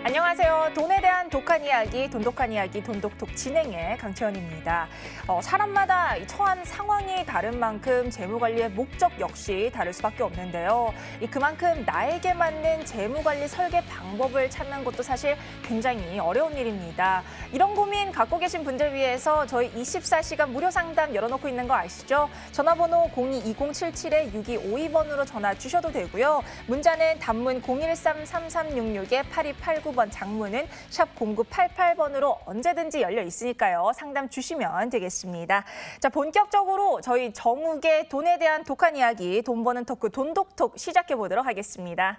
안녕하세요. 돈에 대한 독한 이야기, 돈독한 이야기, 돈독톡 진행의 강채원입니다. 사람마다 처한 상황이 다른 만큼 재무관리의 목적 역시 다를 수밖에 없는데요. 그만큼 나에게 맞는 재무관리 설계 방법을 찾는 것도 사실 굉장히 어려운 일입니다. 이런 고민 갖고 계신 분들 위해서 저희 24시간 무료 상담 열어놓고 있는 거 아시죠? 전화번호 02-2077-6252번으로 전화 주셔도 되고요. 문자는 단문 013-3366-8289번, 장문은 샵 0988번으로 언제든지 열려 있으니까요. 상담 주시면 되겠습니다. 자, 본격적으로 저희 정욱의 돈에 대한 독한 이야기, 돈 버는 토크 돈독톡 시작해 보도록 하겠습니다.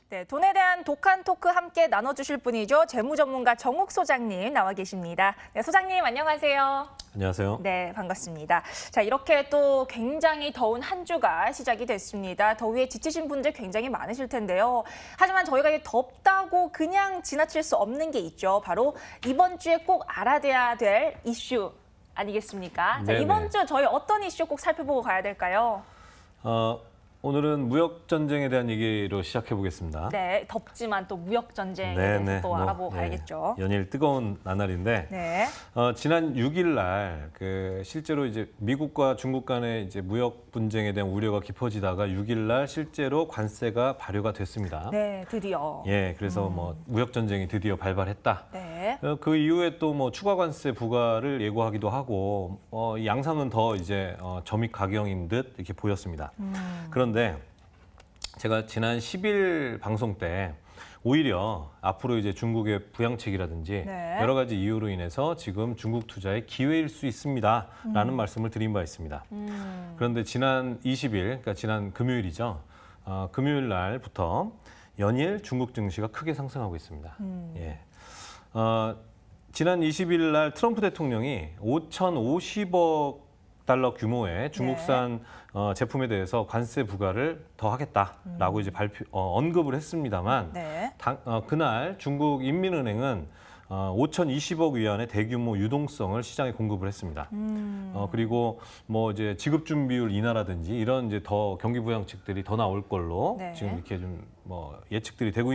네, 돈에 대한 독한 토크 함께 나눠주실 분이죠. 재무전문가 정욱 소장님 나와 계십니다. 네, 소장님 안녕하세요. 안녕하세요. 네, 반갑습니다. 자, 이렇게 또 굉장히 더운 한 주가 시작이 됐습니다. 더위에 지치신 분들 굉장히 많으실 텐데요. 하지만 저희가 이 덥다고 그냥 지나칠 수 없는 게 있죠. 바로 이번 주에 꼭 알아둬야 될 이슈 아니겠습니까? 자, 이번 주 저희 어떤 이슈 꼭 살펴보고 가야 될까요? 오늘은 무역 전쟁에 대한 얘기로 시작해 보겠습니다. 네, 덥지만 또 무역 전쟁에 대해서 또 알아보고 가야겠죠. 연일 뜨거운 나날인데, 네. 지난 6일 날 실제로 이제 미국과 중국 간의 이제 무역 분쟁에 대한 우려가 깊어지다가 6일 날 실제로 관세가 발효가 됐습니다. 네, 드디어. 예, 그래서 뭐 무역 전쟁이 드디어 발발했다. 네. 그 이후에 또 뭐 추가 관세 부과를 예고하기도 하고, 양상은 더 이제 점입 가경인 듯 이렇게 보였습니다. 그런데 제가 지난 10일 방송 때 오히려 앞으로 이제 중국의 부양책이라든지 여러 가지 이유로 인해서 지금 중국 투자의 기회일 수 있습니다라는 말씀을 드린 바 있습니다. 그런데 지난 20일, 그러니까 지난 금요일이죠. 금요일 날부터 연일 중국 증시가 크게 상승하고 있습니다. 예. 지난 20일 날 트럼프 대통령이 5,050억 달러 규모의 중국산 제품에 대해서 관세 부과를 더 하겠다라고 이제 언급을 했습니다만 그날 중국 인민은행은 5,020억 위안의 대규모 유동성을 시장에 공급을 했습니다. 그리고 뭐 이제 지급 준비율 인하라든지 이런 이제 더 경기 부양책들이 더 나올 걸로 지금 이렇게 좀 뭐 예측들이 되고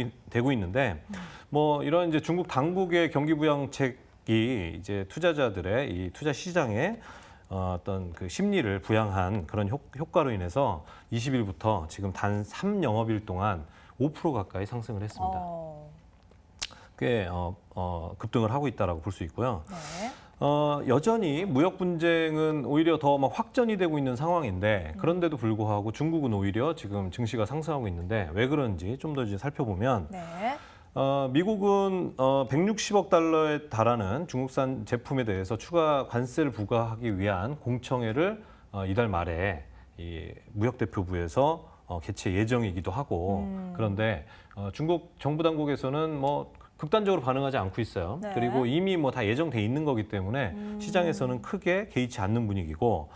있는데 뭐 이런 이제 중국 당국의 경기 부양책이 이제 투자자들의 이 투자 시장에 어떤 그 심리를 부양한 그런 효과로 인해서 20일부터 지금 단 3영업일 동안 5% 가까이 상승을 했습니다. 꽤 급등을 하고 있다라고 볼 수 있고요. 여전히 무역 분쟁은 오히려 더 막 확전이 되고 있는 상황인데 그런데도 불구하고 중국은 오히려 지금 증시가 상승하고 있는데 왜 그런지 좀 더 이제 살펴보면 미국은 160억 달러에 달하는 중국산 제품에 대해서 추가 관세를 부과하기 위한 공청회를 이달 말에 이 무역대표부에서 개최 예정이기도 하고 그런데 중국 정부 당국에서는 뭐 극단적으로 반응하지 않고 있어요. 그리고 이미 뭐 다 예정돼 있는 거기 때문에 시장에서는 크게 개의치 않는 분위기고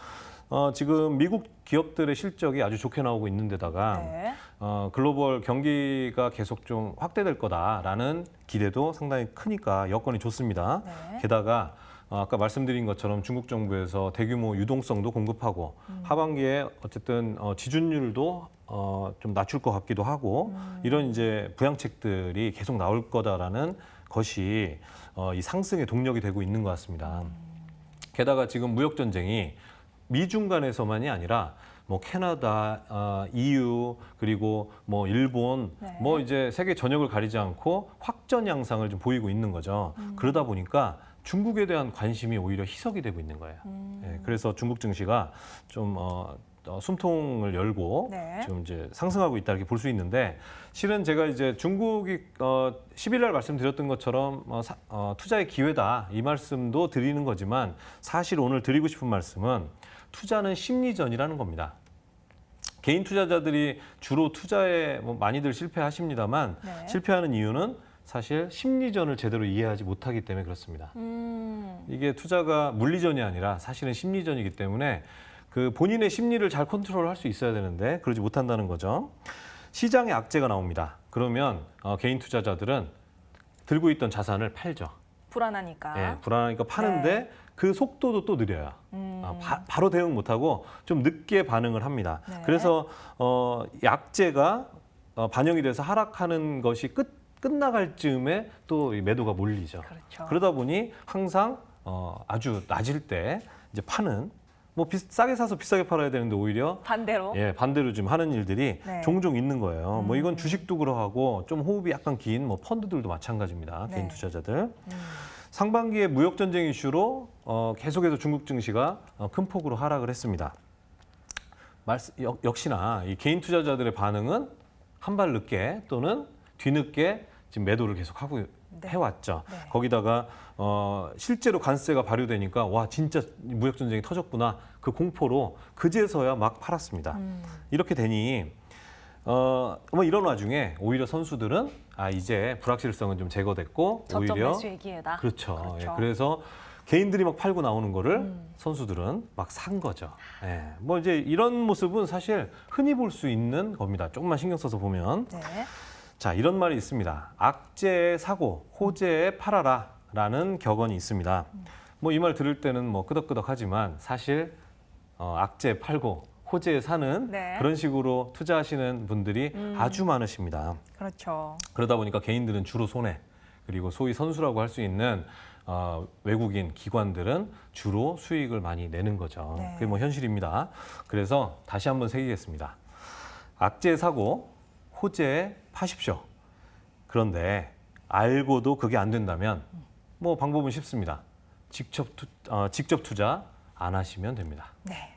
지금 미국 기업들의 실적이 아주 좋게 나오고 있는 데다가 글로벌 경기가 계속 좀 확대될 거다라는 기대도 상당히 크니까 여건이 좋습니다. 게다가 아까 말씀드린 것처럼 중국 정부에서 대규모 유동성도 공급하고 하반기에 어쨌든 지준율도 좀 낮출 것 같기도 하고 이런 이제 부양책들이 계속 나올 거다라는 것이 이 상승의 동력이 되고 있는 것 같습니다. 게다가 지금 무역 전쟁이 미중 간에서만이 아니라 뭐 캐나다, EU 그리고 뭐 일본 뭐 이제 세계 전역을 가리지 않고 확전 양상을 좀 보이고 있는 거죠. 그러다 보니까 중국에 대한 관심이 오히려 희석이 되고 있는 거예요. 그래서 중국 증시가 좀 숨통을 열고 지금 이제 상승하고 있다 이렇게 볼 수 있는데 실은 제가 이제 중국이 10일 날 말씀드렸던 것처럼 투자의 기회다 이 말씀도 드리는 거지만 사실 오늘 드리고 싶은 말씀은 투자는 심리전이라는 겁니다. 개인 투자자들이 주로 투자에 뭐 많이들 실패하십니다만 실패하는 이유는 사실 심리전을 제대로 이해하지 못하기 때문에 그렇습니다. 이게 투자가 물리전이 아니라 사실은 심리전이기 때문에 그 본인의 심리를 잘 컨트롤할 수 있어야 되는데 그러지 못한다는 거죠. 시장에 악재가 나옵니다. 그러면 개인 투자자들은 들고 있던 자산을 팔죠. 불안하니까. 예, 불안하니까 파는데 네. 그 속도도 또 느려요. 바로 대응 못하고 좀 늦게 반응을 합니다. 네. 그래서 약재가 반영이 돼서 하락하는 것이 끝나갈 즈음에 또 이 매도가 몰리죠. 그렇죠. 그러다 보니 항상 아주 낮을 때 이제 파는 뭐 싸게 사서 비싸게 팔아야 되는데 오히려 반대로. 반대로 좀 하는 일들이 네. 종종 있는 거예요. 뭐 이건 주식도 그러하고 좀 호흡이 약간 긴 뭐 펀드들도 마찬가지입니다. 네. 개인 투자자들. 상반기에 무역 전쟁 이슈로 계속해서 중국 증시가 큰 폭으로 하락을 했습니다. 역시나 이 개인 투자자들의 반응은 한 발 늦게 또는 뒤늦게 지금 매도를 계속 하고 해왔죠. 네. 거기다가 실제로 관세가 발효되니까 와 진짜 무역 전쟁이 터졌구나 그 공포로 그제서야 막 팔았습니다. 이렇게 되니 뭐 이런 와중에 오히려 선수들은 이제 불확실성은 좀 제거됐고 저점 오히려 매수의 기회다. 그렇죠. 예, 그래서 개인들이 막 팔고 나오는 거를 선수들은 막 산 거죠. 예, 뭐 이제 이런 모습은 사실 흔히 볼 수 있는 겁니다. 조금만 신경 써서 보면. 네. 자, 이런 말이 있습니다. 악재에 사고 호재에 팔아라라는 격언이 있습니다. 뭐 이 말 들을 때는 뭐 끄덕끄덕하지만 사실 악재에 팔고 호재에 사는 네. 그런 식으로 투자하시는 분들이 아주 많으십니다. 그렇죠. 그러다 보니까 개인들은 주로 손해, 그리고 소위 선수라고 할 수 있는 외국인 기관들은 주로 수익을 많이 내는 거죠. 네. 그게 뭐 현실입니다. 그래서 다시 한번 새기겠습니다. 악재에 사고 호재에 파십시오. 그런데 알고도 그게 안 된다면 뭐 방법은 쉽습니다. 직접 투자 안 하시면 됩니다. 네.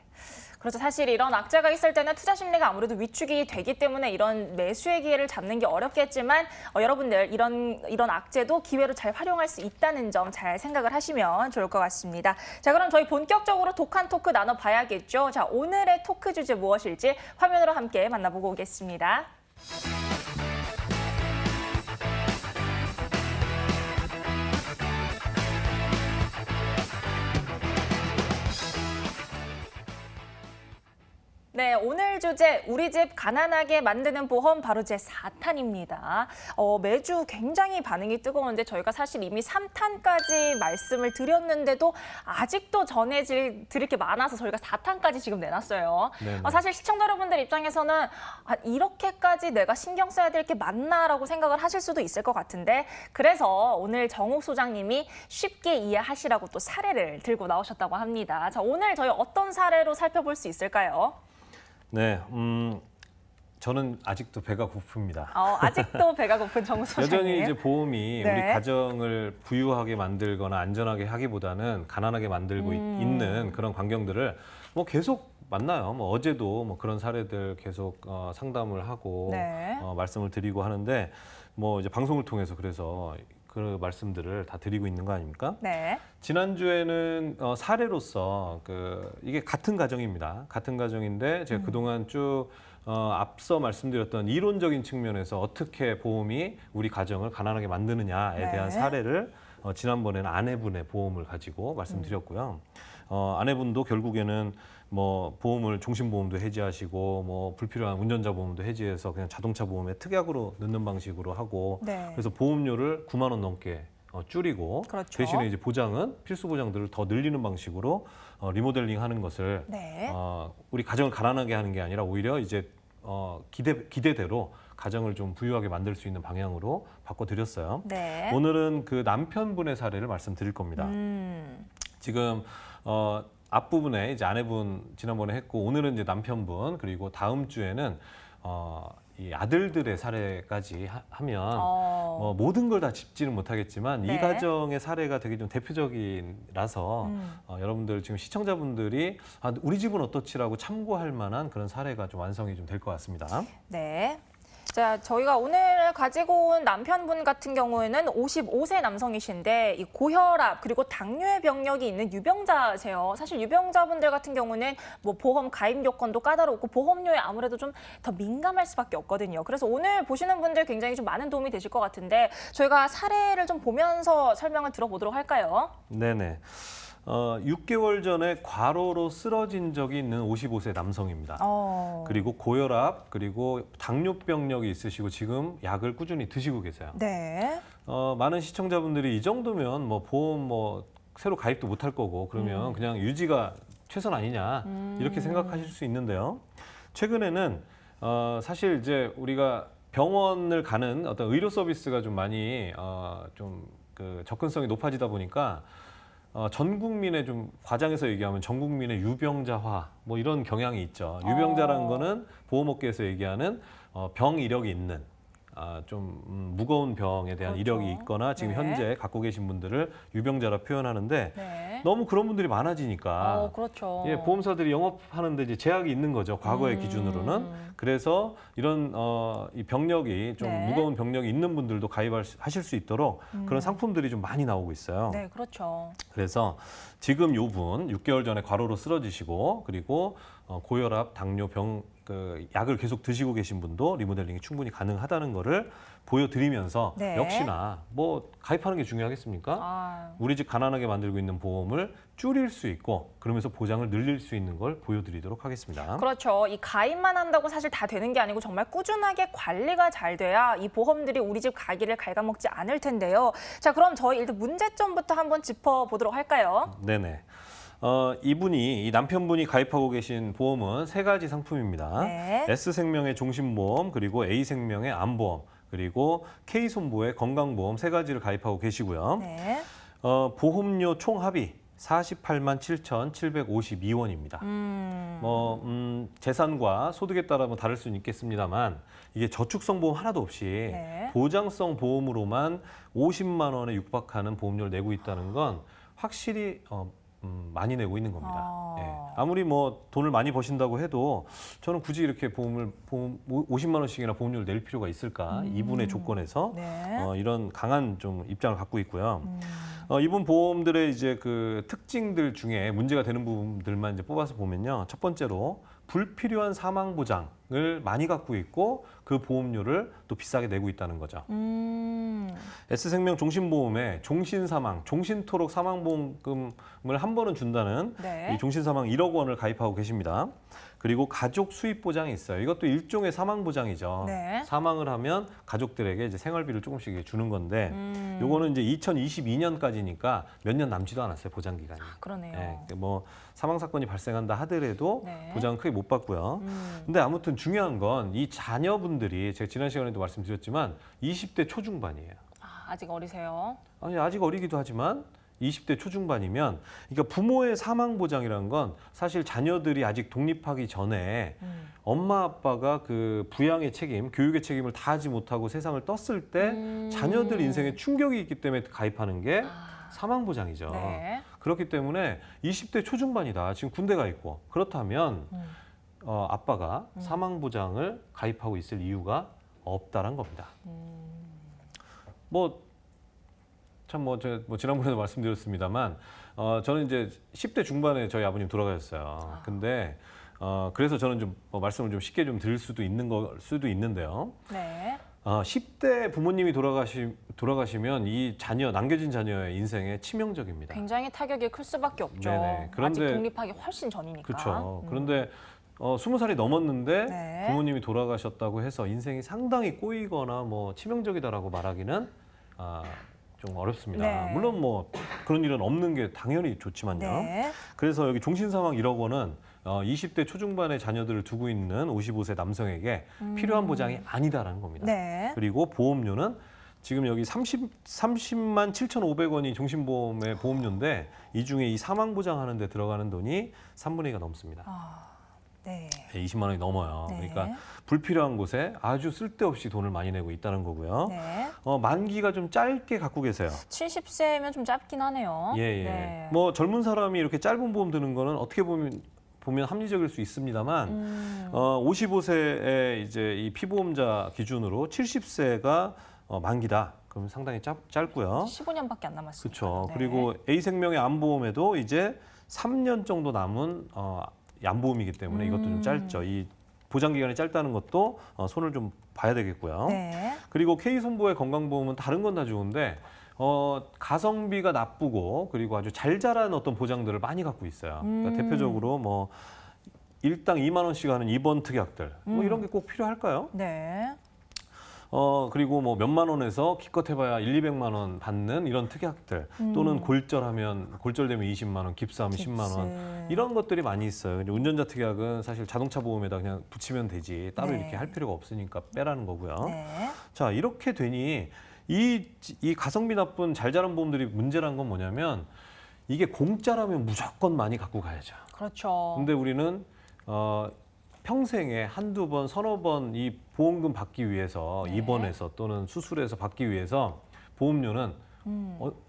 그렇죠. 사실 이런 악재가 있을 때는 투자 심리가 아무래도 위축이 되기 때문에 이런 매수의 기회를 잡는 게 어렵겠지만 여러분들 이런 악재도 기회로 잘 활용할 수 있다는 점 잘 생각을 하시면 좋을 것 같습니다. 자, 그럼 저희 본격적으로 독한 토크 나눠봐야겠죠. 자, 오늘의 토크 주제 무엇일지 화면으로 함께 만나보고 오겠습니다. 네, 오늘 주제 우리 집 가난하게 만드는 보험 바로 제 4탄입니다. 매주 굉장히 반응이 뜨거운데 저희가 사실 이미 3탄까지 말씀을 드렸는데도 아직도 전해질 드릴 게 많아서 저희가 4탄까지 지금 내놨어요. 사실 시청자 여러분들 입장에서는 이렇게까지 내가 신경 써야 될 게 맞나라고 생각을 하실 수도 있을 것 같은데 그래서 오늘 정욱 소장님이 쉽게 이해하시라고 또 사례를 들고 나오셨다고 합니다. 자, 오늘 저희 어떤 사례로 살펴볼 수 있을까요? 네, 저는 아직도 배가 고픕니다. 아직도 배가 고픈 정욱 소장님. 여전히 이제 보험이 네. 우리 가정을 부유하게 만들거나 안전하게 하기보다는 가난하게 만들고 있는 그런 광경들을 뭐 계속 만나요. 뭐 어제도 뭐 그런 사례들 계속 상담을 하고 네. 말씀을 드리고 하는데 뭐 이제 방송을 통해서 그래서 그 말씀들을 다 드리고 있는 거 아닙니까? 네. 지난주에는 사례로서 이게 같은 가정입니다. 같은 가정인데 제가 그동안 쭉 앞서 말씀드렸던 이론적인 측면에서 어떻게 보험이 우리 가정을 가난하게 만드느냐에 네. 대한 사례를 지난번에는 아내분의 보험을 가지고 말씀드렸고요. 아내분도 결국에는 뭐 보험을 종신보험도 해지하시고 뭐 불필요한 운전자 보험도 해지해서 그냥 자동차 보험에 특약으로 넣는 방식으로 하고 네. 그래서 보험료를 9만 원 넘게 줄이고 그렇죠. 대신에 이제 보장은 필수 보장들을 더 늘리는 방식으로 리모델링하는 것을 네. 우리 가정을 가난하게 하는 게 아니라 오히려 이제 기대대로 가정을 좀 부유하게 만들 수 있는 방향으로 바꿔드렸어요. 네. 오늘은 그 남편분의 사례를 말씀드릴 겁니다. 지금 앞부분에 이제 아내분 지난번에 했고 오늘은 이제 남편분 그리고 다음 주에는 이 아들들의 사례까지 하면 뭐 모든 걸 다 짚지는 못하겠지만 네. 이 가정의 사례가 되게 좀 대표적이라서 여러분들 지금 시청자분들이 우리 집은 어떻지라고 참고할 만한 그런 사례가 좀 완성이 좀 될 것 같습니다. 네. 자, 저희가 오늘 가지고 온 남편분 같은 경우에는 55세 남성이신데 이 고혈압 그리고 당뇨의 병력이 있는 유병자세요. 사실 유병자분들 같은 경우는 뭐 보험 가입 요건도 까다롭고 보험료에 아무래도 좀 더 민감할 수밖에 없거든요. 그래서 오늘 보시는 분들 굉장히 좀 많은 도움이 되실 것 같은데 저희가 사례를 좀 보면서 설명을 들어보도록 할까요? 네네. 6개월 전에 과로로 쓰러진 적이 있는 55세 남성입니다. 그리고 고혈압, 그리고 당뇨병력이 있으시고 지금 약을 꾸준히 드시고 계세요. 네. 많은 시청자분들이 이 정도면 뭐 보험 뭐 새로 가입도 못할 거고 그러면 그냥 유지가 최선 아니냐 이렇게 생각하실 수 있는데요. 최근에는 사실 이제 우리가 병원을 가는 어떤 의료 서비스가 좀 많이 좀 그 접근성이 높아지다 보니까 전 국민의 좀 과장해서 얘기하면 전 국민의 유병자화 뭐 이런 경향이 있죠. 유병자라는 거는 보험업계에서 얘기하는 병 이력이 있는 좀 무거운 병에 대한 그렇죠. 이력이 있거나 지금 네. 현재 갖고 계신 분들을 유병자라 표현하는데 네. 너무 그런 분들이 많아지니까 그렇죠. 예, 보험사들이 영업하는데 이제 제약이 있는 거죠. 과거의 기준으로는. 그래서 이런 이 병력이 좀 네. 무거운 병력이 있는 분들도 가입하실 수 있도록 그런 상품들이 좀 많이 나오고 있어요. 네, 그렇죠. 그래서 지금 요분 6개월 전에 과로로 쓰러지시고 그리고 고혈압, 당뇨병 그 약을 계속 드시고 계신 분도 리모델링이 충분히 가능하다는 거를 보여드리면서 네. 역시나 뭐 가입하는 게 중요하겠습니까? 우리 집 가난하게 만들고 있는 보험을 줄일 수 있고 그러면서 보장을 늘릴 수 있는 걸 보여드리도록 하겠습니다. 그렇죠. 이 가입만 한다고 사실 다 되는 게 아니고 정말 꾸준하게 관리가 잘 돼야 이 보험들이 우리 집 가기를 갉아먹지 않을 텐데요. 자, 그럼 저희 일단 문제점부터 한번 짚어보도록 할까요? 네네. 이 남편분이 가입하고 계신 보험은 세 가지 상품입니다. 네. S생명의 종신보험, 그리고 A생명의 암보험, 그리고 K손보의 건강보험 세 가지를 가입하고 계시고요. 네. 보험료 총 합이 48만 7,752원입니다. 재산과 소득에 따라 뭐 다를 수는 있겠습니다만 이게 저축성 보험 하나도 없이 네. 보장성 보험으로만 50만 원에 육박하는 보험료를 내고 있다는 건 확실히 많이 내고 있는 겁니다. 예. 아무리 뭐 돈을 많이 버신다고 해도 저는 굳이 이렇게 보험 50만 원씩이나 보험료를 낼 필요가 있을까? 이분의 조건에서 네. 이런 강한 좀 입장을 갖고 있고요. 이분 보험들의 이제 그 특징들 중에 문제가 되는 부분들만 이제 뽑아서 보면요. 첫 번째로 불필요한 사망 보장을 많이 갖고 있고 그 보험료를 또 비싸게 내고 있다는 거죠. S생명 종신보험에 종신사망, 종신토록 사망보험금을 한 번은 준다는 네. 이 종신사망 1억 원을 가입하고 계십니다. 그리고 가족 수입 보장이 있어요. 이것도 일종의 사망 보장이죠. 네. 사망을 하면 가족들에게 이제 생활비를 조금씩 주는 건데 요거는 이제 2022년까지니까 몇 년 남지도 않았어요, 보장 기간이. 그러네요. 예, 뭐 사망 사건이 발생한다 하더라도 네. 보장은 크게 못 받고요. 근데 아무튼 중요한 건 이 자녀분들이 제가 지난 시간에도 말씀드렸지만 20대 초중반이에요. 아직 어리세요. 아니 아직 어리기도 하지만 20대 초중반이면 그러니까 부모의 사망 보장이라는 건 사실 자녀들이 아직 독립하기 전에 엄마 아빠가 그 부양의 책임, 교육의 책임을 다 하지 못하고 세상을 떴을 때 자녀들 인생에 충격이 있기 때문에 가입하는 게 사망 보장이죠. 네. 그렇기 때문에 20대 초중반이다. 지금 군대 가 있고 그렇다면 아빠가 사망 보장을 가입하고 있을 이유가 없다란 겁니다. 제가 지난번에도 말씀드렸습니다만 저는 이제 10대 중반에 저희 아버님 돌아가셨어요. 근데 그래서 저는 좀 말씀을 좀 쉽게 좀 드릴 수도 있는 걸 수도 있는데요. 네. 10대 부모님이 돌아가시면 이 남겨진 자녀의 인생에 치명적입니다. 굉장히 타격이 클 수밖에 없죠. 네네. 그런데 아직 독립하기 훨씬 전이니까. 그렇죠. 그런데 20살이 넘었는데 네. 부모님이 돌아가셨다고 해서 인생이 상당히 꼬이거나 뭐 치명적이다라고 말하기는 좀 어렵습니다. 네. 물론 뭐 그런 일은 없는 게 당연히 좋지만요. 네. 그래서 여기 종신사망 1억 원은 20대 초중반의 자녀들을 두고 있는 55세 남성에게 필요한 보장이 아니다라는 겁니다. 네. 그리고 보험료는 지금 여기 30만 7,500원이 종신보험의 보험료인데 이 중에 이 사망 보장하는 데 들어가는 돈이 3분의 2가 넘습니다. 네. 20만 원이 넘어요. 네. 그러니까 불필요한 곳에 아주 쓸데없이 돈을 많이 내고 있다는 거고요. 네. 만기가 좀 짧게 갖고 계세요. 70세면 좀 짧긴 하네요. 예, 예. 네. 뭐 젊은 사람이 이렇게 짧은 보험 드는 거는 어떻게 보면 합리적일 수 있습니다만 55세의 이제 이 피보험자 기준으로 70세가 만기다. 그럼 상당히 짧고요. 15년밖에 안 남았습니다. 그렇죠. 네. 그리고 A생명의 암보험에도 이제 3년 정도 남은 암보험이기 때문에 이것도 좀 짧죠. 이 보장 기간이 짧다는 것도 손을 좀 봐야 되겠고요. 네. 그리고 K손보의 건강보험은 다른 건 다 좋은데 가성비가 나쁘고 그리고 아주 잘 자란 어떤 보장들을 많이 갖고 있어요. 그러니까 대표적으로 뭐 일당 2만 원씩 하는 입원 특약들 뭐 이런 게 꼭 필요할까요? 네. 그리고 뭐 몇만 원에서 기껏 해봐야 200만 원 받는 이런 특약들 또는 골절되면 20만 원, 깁스하면 10만 원 이런 것들이 많이 있어요. 근데 운전자 특약은 사실 자동차 보험에다 그냥 붙이면 되지 따로 네. 이렇게 할 필요가 없으니까 빼라는 거고요. 네. 자, 이렇게 되니 이 가성비 나쁜 잘 자란 보험들이 문제란 건 뭐냐면 이게 공짜라면 무조건 많이 갖고 가야죠. 그렇죠. 근데 우리는 평생에 한두 번, 서너 번 이 보험금 받기 위해서 네. 입원해서 또는 수술해서 받기 위해서 보험료는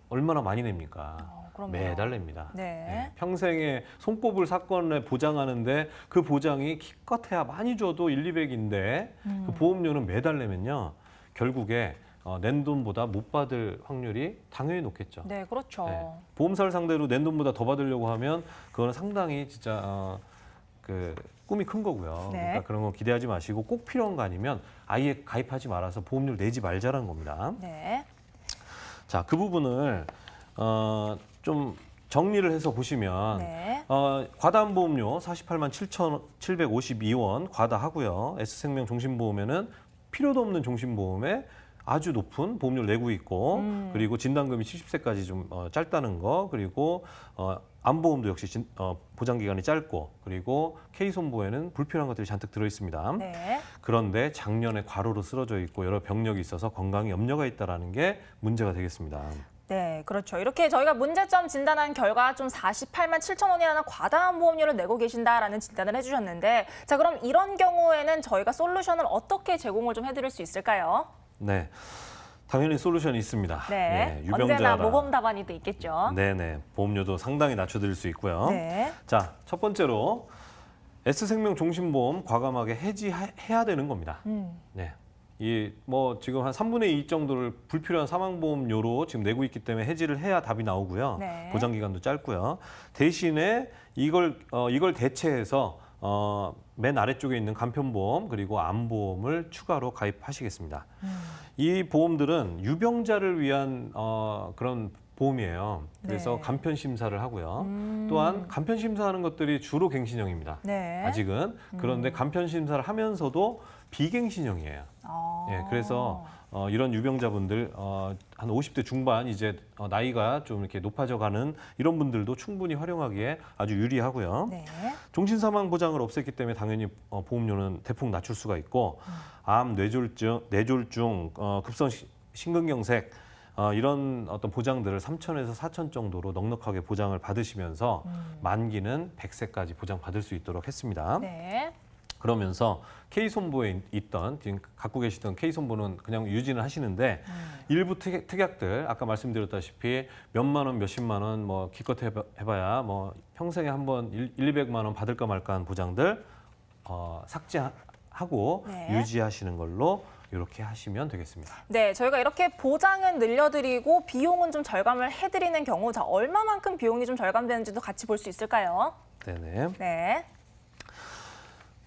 얼마나 많이 냅니까? 그럼요. 매달 냅니다. 네. 평생에 손꼽을 사건에 보장하는데 그 보장이 기껏해야 많이 줘도 200인데 그 보험료는 매달 내면요. 결국에 낸 돈보다 못 받을 확률이 당연히 높겠죠. 네, 그렇죠. 네. 보험사를 상대로 낸 돈보다 더 받으려고 하면 그거는 상당히 진짜 꿈이 큰 거고요. 네. 그러니까 그런 거 기대하지 마시고 꼭 필요한 거 아니면 아예 가입하지 말아서 보험료를 내지 말자라는 겁니다. 네. 자, 그 부분을 좀 정리를 해서 보시면 네. 과다암보험료 48만 7,752원 과다하고요. S생명 종신보험에는 필요도 없는 종신보험에 아주 높은 보험료를 내고 있고 그리고 진단금이 70세까지 좀 짧다는 거 그리고 암보험도 역시 보장 기간이 짧고 그리고 K손보에는 불필요한 것들이 잔뜩 들어 있습니다. 네. 그런데 작년에 과로로 쓰러져 있고 여러 병력이 있어서 건강에 염려가 있다라는 게 문제가 되겠습니다. 네, 그렇죠. 이렇게 저희가 문제점 진단한 결과 좀 48만 7천 원이라는 과다한 보험료를 내고 계신다라는 진단을 해주셨는데 자, 그럼 이런 경우에는 저희가 솔루션을 어떻게 제공을 좀 해드릴 수 있을까요? 네, 당연히 솔루션이 있습니다. 네, 예, 언제나 모범 답안이 또 있겠죠. 네네, 보험료도 상당히 낮춰드릴 수 있고요. 네. 자, 첫 번째로 S생명 종신보험 과감하게 해지해야 되는 겁니다. 네. 지금 한 3분의 2 정도를 불필요한 사망보험료로 지금 내고 있기 때문에 해지를 해야 답이 나오고요. 네. 보장 기간도 짧고요. 대신에 이걸 대체해서 맨 아래쪽에 있는 간편보험 그리고 암보험을 추가로 가입하시겠습니다. 이 보험들은 유병자를 위한 그런 보험이에요. 그래서 네. 간편 심사를 하고요. 또한 간편 심사하는 것들이 주로 갱신형입니다. 네. 아직은. 그런데 간편 심사를 하면서도 비갱신형이에요. 예, 그래서 이런 유병자분들 한 50대 중반 이제 나이가 좀 이렇게 높아져가는 이런 분들도 충분히 활용하기에 아주 유리하고요. 네. 종신사망 보장을 없앴기 때문에 당연히 보험료는 대폭 낮출 수가 있고 암, 뇌졸중, 급성 심근경색 이런 어떤 보장들을 3천에서 4천 정도로 넉넉하게 보장을 받으시면서 만기는 100세까지 보장받을 수 있도록 했습니다. 네. 그러면서 K손보에 있던 지금 갖고 계시던 K손보는 그냥 유지는 하시는데 일부 특약들 아까 말씀드렸다시피 몇만 원, 몇십만 원 뭐 기껏 해봐야 뭐 평생에 한번 200만 원 받을까 말까 한 보장들 삭제하고 네. 유지하시는 걸로 이렇게 하시면 되겠습니다. 네, 저희가 이렇게 보장은 늘려드리고 비용은 좀 절감을 해드리는 경우 자, 얼마만큼 비용이 좀 절감되는지도 같이 볼 수 있을까요? 네네. 네.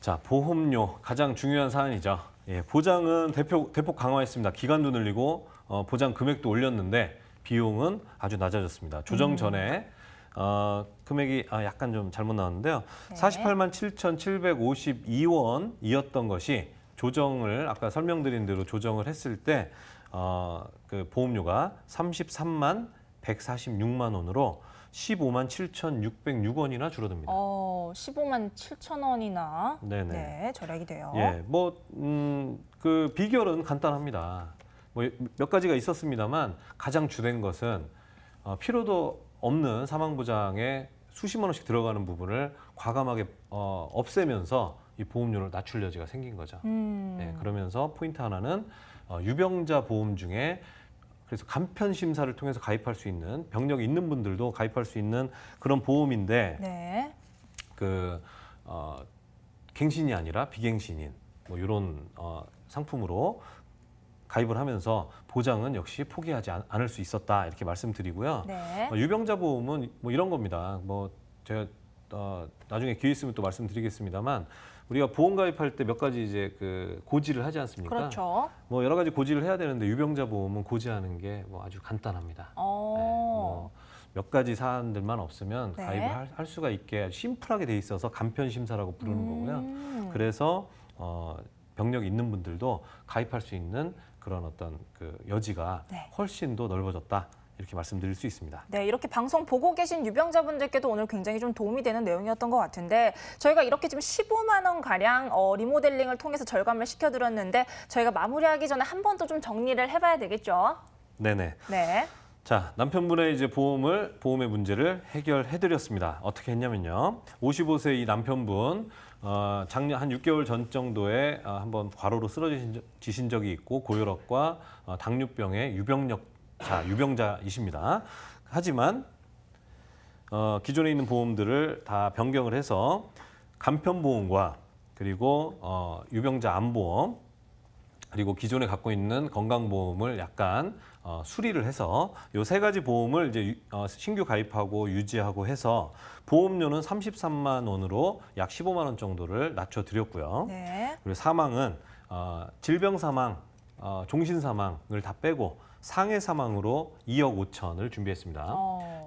자, 보험료 가장 중요한 사안이죠. 예, 보장은 대폭 강화했습니다. 기간도 늘리고 보장 금액도 올렸는데 비용은 아주 낮아졌습니다. 조정 전에 금액이 약간 좀 잘못 나왔는데요. 네. 48만 7,752원이었던 것이 조정을 아까 설명드린 대로 조정을 했을 때 그 보험료가 33만 146만 원으로 15만 7,606원이나 줄어듭니다. 15만 7천 원이나 네네. 네, 절약이 돼요. 예, 그 비결은 간단합니다. 뭐 몇 가지가 있었습니다만 가장 주된 것은 필요도 없는 사망보장에 수십만 원씩 들어가는 부분을 과감하게 없애면서 이 보험료를 낮출 여지가 생긴 거죠. 네, 그러면서 포인트 하나는 유병자 보험 중에 그래서 간편 심사를 통해서 가입할 수 있는 병력이 있는 분들도 가입할 수 있는 그런 보험인데 네. 그 갱신이 아니라 비갱신인 뭐 이런 상품으로 가입을 하면서 보장은 역시 포기하지 않을 수 있었다 이렇게 말씀드리고요. 네. 유병자 보험은 뭐 이런 겁니다. 뭐 제가 나중에 기회 있으면 또 말씀드리겠습니다만 우리가 보험 가입할 때 몇 가지 이제 그 고지를 하지 않습니까? 그렇죠. 뭐 여러 가지 고지를 해야 되는데 유병자 보험은 고지하는 게 뭐 아주 간단합니다. 뭐 몇 가지 사안들만 없으면 네. 가입을 할 수가 있게 아주 심플하게 돼 있어서 간편 심사라고 부르는 거고요. 그래서 병력이 있는 분들도 가입할 수 있는 그런 어떤 그 여지가 네. 훨씬 더 넓어졌다. 이렇게 말씀드릴 수 있습니다. 네, 이렇게 방송 보고 계신 유병자분들께도 오늘 굉장히 좀 도움이 되는 내용이었던 것 같은데 저희가 이렇게 지금 15만 원 가량 리모델링을 통해서 절감을 시켜드렸는데 저희가 마무리하기 전에 한 번 더 좀 정리를 해봐야 되겠죠? 네네. 네. 자, 남편분의 이제 보험의 문제를 해결해드렸습니다. 어떻게 했냐면요. 55세 이 남편분 작년 한 6개월 전 정도에 한번 과로로 쓰러지신 적이 있고 고혈압과 당뇨병의 유병자이십니다. 하지만 기존에 있는 보험들을 다 변경을 해서 간편보험과 그리고 유병자 암보험 그리고 기존에 갖고 있는 건강보험을 약간 수리를 해서 이 세 가지 보험을 이제 신규 가입하고 유지하고 해서 보험료는 33만 원으로 약 15만 원 정도를 낮춰드렸고요. 네. 그리고 사망은 질병 사망, 종신 사망을 다 빼고 상해 사망으로 2억 5천을 준비했습니다.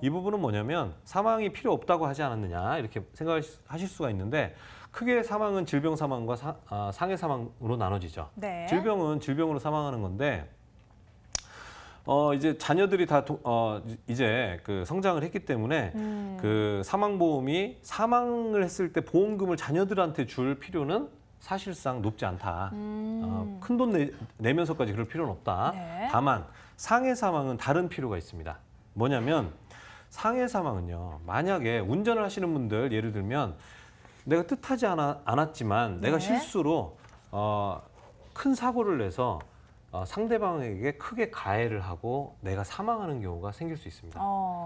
이 부분은 뭐냐면 사망이 필요 없다고 하지 않았느냐 이렇게 생각하실 수가 있는데 크게 사망은 질병 사망과 상해 사망으로 나눠지죠. 네. 질병은 질병으로 사망하는 건데 이제 자녀들이 다 이제 그 성장을 했기 때문에 그 사망보험이 사망을 했을 때 보험금을 자녀들한테 줄 필요는 사실상 높지 않다. 큰 돈 내면서까지 그럴 필요는 없다. 네. 다만 상해 사망은 다른 필요가 있습니다. 뭐냐면 상해 사망은요. 만약에 운전을 하시는 분들 예를 들면 내가 뜻하지 않았지만 내가 네. 실수로 큰 사고를 내서 상대방에게 크게 가해를 하고 내가 사망하는 경우가 생길 수 있습니다.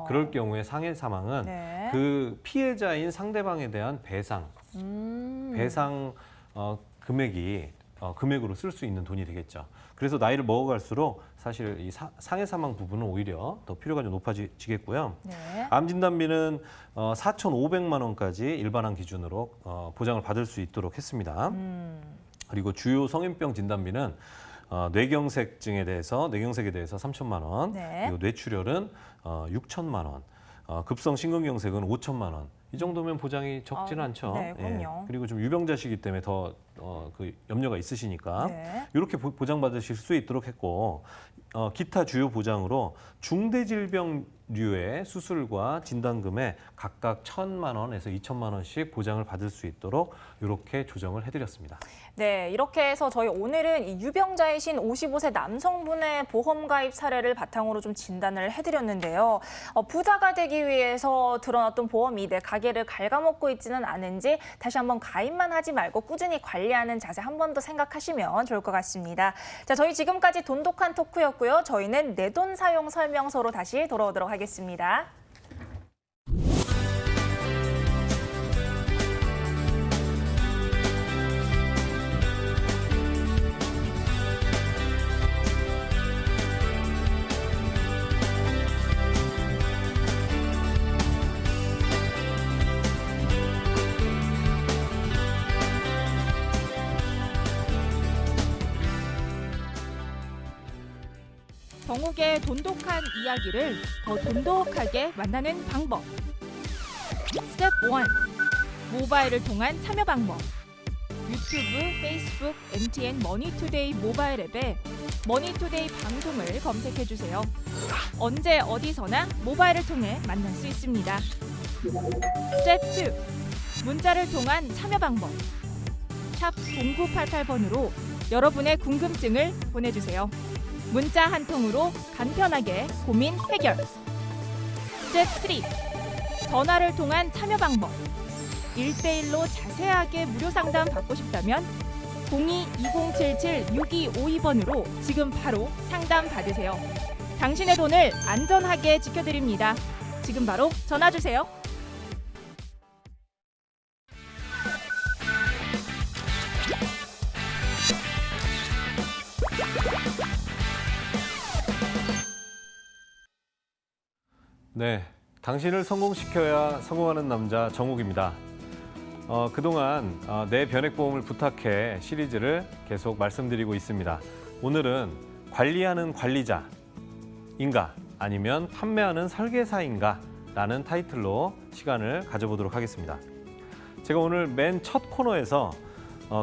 그럴 경우에 상해 사망은 네. 그 피해자인 상대방에 대한 배상 금액이 금액으로 쓸 수 있는 돈이 되겠죠. 그래서 나이를 먹어갈수록 사실 이 상해 사망 부분은 오히려 더 필요가 좀 높아지겠고요. 네. 암 진단비는 4,500만 원까지 일반암 기준으로 보장을 받을 수 있도록 했습니다. 그리고 주요 성인병 진단비는 뇌경색에 대해서 3천만 원, 네. 그리고 뇌출혈은 6천만 원, 급성 심근경색은 5천만 원. 이 정도면 보장이 적지는 않죠. 네, 그럼요. 그리고 좀 유병자시기 때문에 더 그 염려가 있으시니까 네. 이렇게 보장받으실 수 있도록 했고 기타 주요 보장으로 중대질병류의 수술과 진단금에 각각 1,000만 원에서 2천만 원씩 보장을 받을 수 있도록 이렇게 조정을 해드렸습니다. 네, 이렇게 해서 저희 오늘은 이 유병자이신 55세 남성분의 보험 가입 사례를 바탕으로 좀 진단을 해드렸는데요. 부자가 되기 위해서 들어놨던 보험이 내 가게를 갉아먹고 있지는 않은지 다시 한번 가입만 하지 말고 꾸준히 관리하는 자세 한 번 더 생각하시면 좋을 것 같습니다. 자, 저희 지금까지 돈독한 토크였고요. 저희는 내돈 사용 설명서로 다시 돌아오도록 하겠습니다. 정욱의 돈독한 이야기를 더 돈독하게 만나는 방법. 스텝 1. 모바일을 통한 참여 방법. 유튜브, 페이스북, MTN 머니투데이 모바일 앱에 머니투데이 방송을 검색해주세요. 언제 어디서나 모바일을 통해 만날 수 있습니다. 스텝 2. 문자를 통한 참여 방법. 샵 0988번으로 여러분의 궁금증을 보내주세요. 문자 한 통으로 간편하게 고민 해결. 스텝 3. 전화를 통한 참여 방법. 1대1로 자세하게 무료 상담 받고 싶다면 02-2077-6252번으로 지금 바로 상담 받으세요. 당신의 돈을 안전하게 지켜드립니다. 지금 바로 전화 주세요. 네, 당신을 성공시켜야 성공하는 남자 정욱입니다. 그동안 내 변액보험을 부탁해 시리즈를 계속 말씀드리고 있습니다. 오늘은 관리하는 관리자인가 아니면 판매하는 설계사인가 라는 타이틀로 시간을 가져보도록 하겠습니다. 제가 오늘 맨 첫 코너에서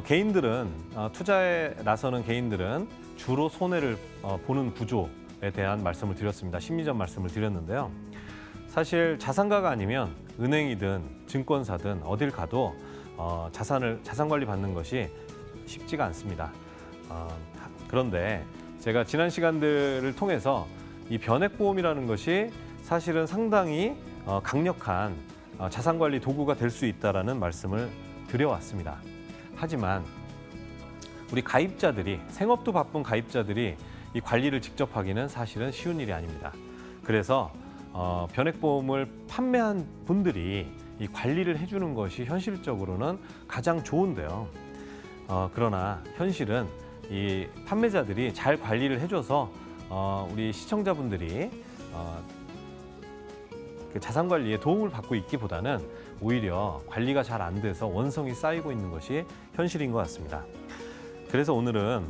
개인들은 투자에 나서는 개인들은 주로 손해를 보는 구조에 대한 말씀을 드렸습니다. 심리전 말씀을 드렸는데요. 사실 자산가가 아니면 은행이든 증권사든 어딜 가도 자산 관리 받는 것이 쉽지가 않습니다. 그런데 제가 지난 시간들을 통해서 이 변액보험이라는 것이 사실은 상당히 강력한 자산 관리 도구가 될 수 있다라는 말씀을 드려왔습니다. 하지만 우리 가입자들이 생업도 바쁜 가입자들이 이 관리를 직접 하기는 사실은 쉬운 일이 아닙니다. 그래서 변액보험을 판매한 분들이 이 관리를 해주는 것이 현실적으로는 가장 좋은데요. 그러나 현실은 이 판매자들이 잘 관리를 해줘서 우리 시청자분들이 그 자산 관리에 도움을 받고 있기보다는 오히려 관리가 잘 안 돼서 원성이 쌓이고 있는 것이 현실인 것 같습니다. 그래서 오늘은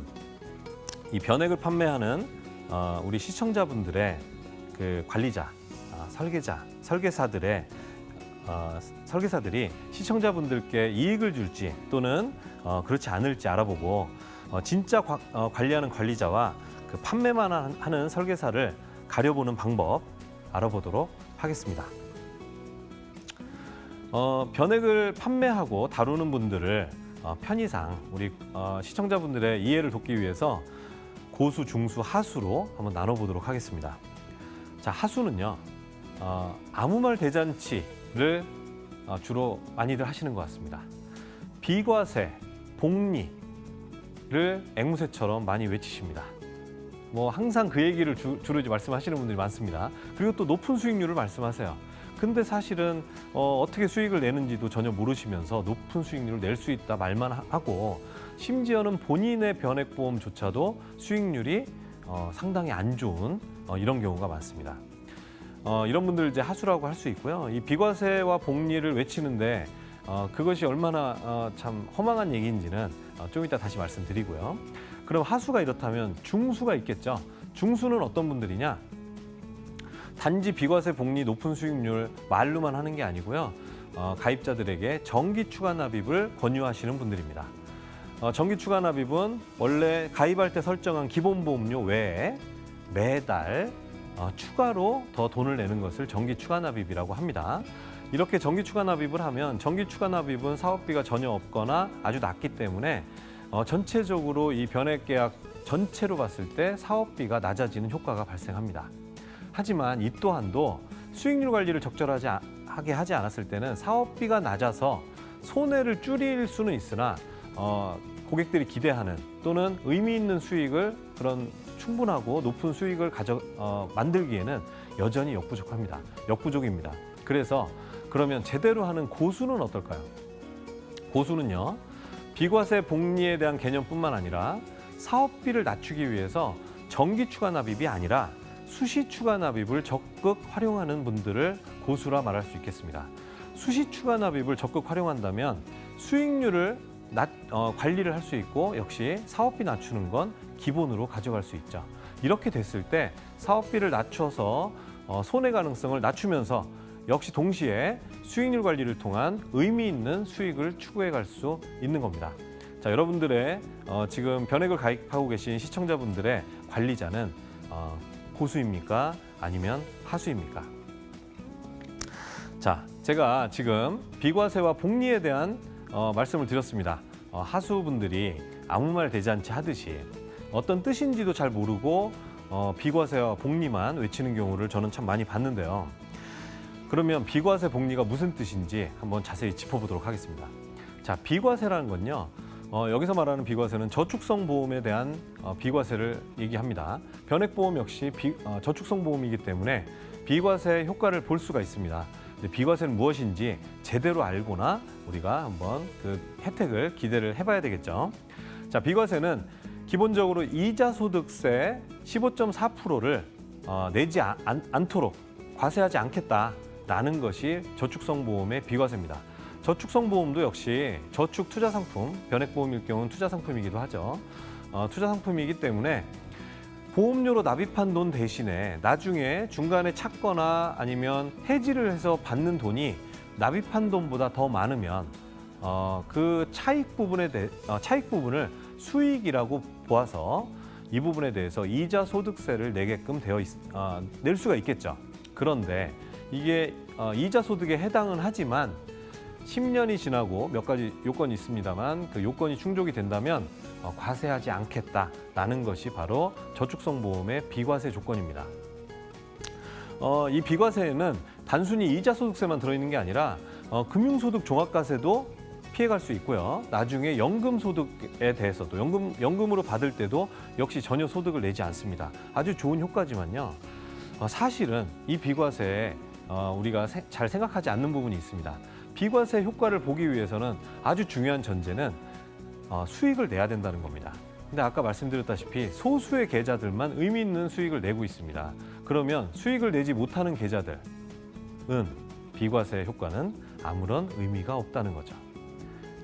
이 변액을 판매하는 우리 시청자분들의 그 관리자, 설계사들의 설계사들이 시청자분들께 이익을 줄지 또는 그렇지 않을지 알아보고 진짜 관리하는 관리자와 그 판매만 하는 설계사를 가려보는 방법 알아보도록 하겠습니다. 변액을 판매하고 다루는 분들을 편의상 우리 시청자분들의 이해를 돕기 위해서 고수, 중수, 하수로 한번 나눠보도록 하겠습니다. 자, 하수는요, 아무 말 대잔치를 주로 많이들 하시는 것 같습니다. 비과세, 복리를 앵무새처럼 많이 외치십니다. 뭐 항상 그 얘기를 주로 이제 말씀하시는 분들이 많습니다. 그리고 또 높은 수익률을 말씀하세요. 근데 사실은 어떻게 수익을 내는지도 전혀 모르시면서 높은 수익률을 낼 수 있다 말만 하고 심지어는 본인의 변액보험조차도 수익률이 상당히 안 좋은 이런 경우가 많습니다. 이런 분들 이제 하수라고 할 수 있고요. 이 비과세와 복리를 외치는데 그것이 얼마나 참 허망한 얘기인지는 좀 이따 다시 말씀드리고요. 그럼 하수가 이렇다면 중수가 있겠죠. 중수는 어떤 분들이냐? 단지 비과세 복리 높은 수익률 말로만 하는 게 아니고요. 가입자들에게 정기 추가 납입을 권유하시는 분들입니다. 정기 추가 납입은 원래 가입할 때 설정한 기본보험료 외에 매달 추가로 더 돈을 내는 것을 정기 추가 납입이라고 합니다. 이렇게 정기 추가 납입을 하면 정기 추가 납입은 사업비가 전혀 없거나 아주 낮기 때문에 전체적으로 이 변액 계약 전체로 봤을 때 사업비가 낮아지는 효과가 발생합니다. 하지만 이 또한도 수익률 관리를 적절하게 하지 않았을 때는 사업비가 낮아서 손해를 줄일 수는 있으나 고객들이 기대하는 또는 의미 있는 수익을 그런 충분하고 높은 수익을 만들기에는 여전히 역부족입니다. 그래서 그러면 제대로 하는 고수는 어떨까요? 고수는요, 비과세 복리에 대한 개념뿐만 아니라 사업비를 낮추기 위해서 정기 추가 납입이 아니라 수시 추가 납입을 적극 활용하는 분들을 고수라 말할 수 있겠습니다. 수시 추가 납입을 적극 활용한다면 수익률을 관리를 할 수 있고 역시 사업비 낮추는 건 기본으로 가져갈 수 있죠. 이렇게 됐을 때 사업비를 낮춰서 손해 가능성을 낮추면서 역시 동시에 수익률 관리를 통한 의미 있는 수익을 추구해 갈 수 있는 겁니다. 자, 여러분들의 지금 변액을 가입하고 계신 시청자분들의 관리자는 고수입니까? 아니면 하수입니까? 자, 제가 지금 비과세와 복리에 대한 말씀을 드렸습니다. 하수분들이 아무 말 대잔치 하듯이 어떤 뜻인지도 잘 모르고 비과세와 복리만 외치는 경우를 저는 참 많이 봤는데요. 그러면 비과세, 복리가 무슨 뜻인지 한번 자세히 짚어보도록 하겠습니다. 자, 비과세라는 건요. 여기서 말하는 비과세는 저축성 보험에 대한 비과세를 얘기합니다. 변액보험 역시 저축성 보험이기 때문에 비과세 효과를 볼 수가 있습니다. 비과세는 무엇인지 제대로 알고나 우리가 한번 그 혜택을 기대를 해봐야 되겠죠. 자, 비과세는 기본적으로 이자소득세 15.4%를 내지 않도록 과세하지 않겠다라는 것이 저축성 보험의 비과세입니다. 저축성 보험도 역시 저축 투자 상품, 변액보험일 경우는 투자 상품이기도 하죠. 투자 상품이기 때문에 보험료로 납입한 돈 대신에 나중에 중간에 찾거나 아니면 해지를 해서 받는 돈이 납입한 돈보다 더 많으면 그 차익 부분을 수익이라고 보아서 이 부분에 대해서 이자 소득세를 내게끔 낼 수가 있겠죠. 그런데 이게 이자 소득에 해당은 하지만 10년이 지나고 몇 가지 요건이 있습니다만 그 요건이 충족이 된다면 과세하지 않겠다라는 것이 바로 저축성 보험의 비과세 조건입니다. 이 비과세에는 단순히 이자 소득세만 들어있는 게 아니라 금융소득 종합과세도 피해갈 수 있고요. 나중에 연금 소득에 대해서도 연금으로 받을 때도 역시 전혀 소득을 내지 않습니다. 아주 좋은 효과지만요. 사실은 이 비과세에 우리가 잘 생각하지 않는 부분이 있습니다. 비과세 효과를 보기 위해서는 아주 중요한 전제는 수익을 내야 된다는 겁니다. 근데 아까 말씀드렸다시피 소수의 계좌들만 의미 있는 수익을 내고 있습니다. 그러면 수익을 내지 못하는 계좌들은 비과세 효과는 아무런 의미가 없다는 거죠.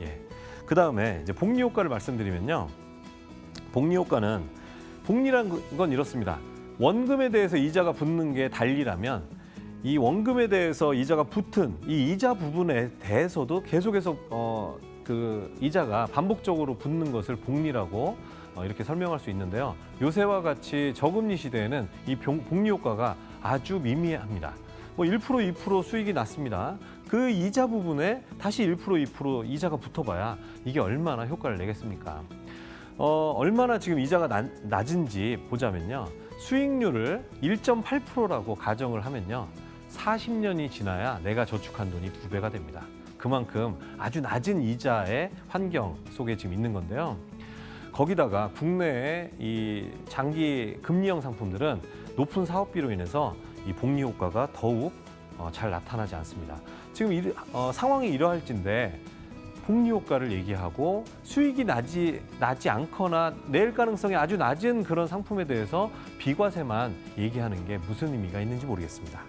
예. 그 다음에 이제 복리 효과를 말씀드리면요. 복리 효과는 복리란 건 이렇습니다. 원금에 대해서 이자가 붙는 게 달리라면 이 원금에 대해서 이자가 붙은 이 이자 부분에 대해서도 계속해서 그 이자가 반복적으로 붙는 것을 복리라고 이렇게 설명할 수 있는데요. 요새와 같이 저금리 시대에는 이 복리 효과가 아주 미미합니다. 뭐 1%, 2% 수익이 났습니다. 그 이자 부분에 다시 1%, 2% 이자가 붙어봐야 이게 얼마나 효과를 내겠습니까? 얼마나 지금 이자가 낮은지 보자면요. 수익률을 1.8%라고 가정을 하면요. 40년이 지나야 내가 저축한 돈이 2배가 됩니다. 그만큼 아주 낮은 이자의 환경 속에 지금 있는 건데요. 거기다가 국내의 이 장기 금리형 상품들은 높은 사업비로 인해서 이 복리 효과가 더욱 잘 나타나지 않습니다. 지금 상황이 이러할진데 복리 효과를 얘기하고 수익이 나지 않거나 낼 가능성이 아주 낮은 그런 상품에 대해서 비과세만 얘기하는 게 무슨 의미가 있는지 모르겠습니다.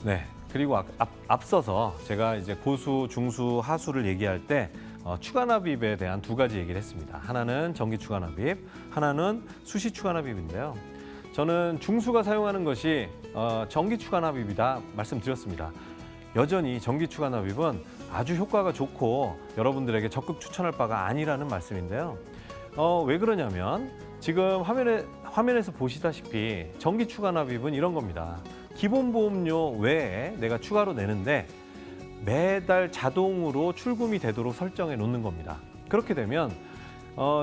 네, 그리고 앞서서 제가 이제 고수, 중수, 하수를 얘기할 때 추가 납입에 대한 두 가지 얘기를 했습니다. 하나는 정기 추가 납입, 하나는 수시 추가 납입인데요. 저는 중수가 사용하는 것이 정기 추가 납입이다 말씀드렸습니다. 여전히 정기 추가 납입은 아주 효과가 좋고 여러분들에게 적극 추천할 바가 아니라는 말씀인데요. 왜 그러냐면 지금 화면에서 보시다시피 정기 추가 납입은 이런 겁니다. 기본 보험료 외에 내가 추가로 내는데 매달 자동으로 출금이 되도록 설정해 놓는 겁니다. 그렇게 되면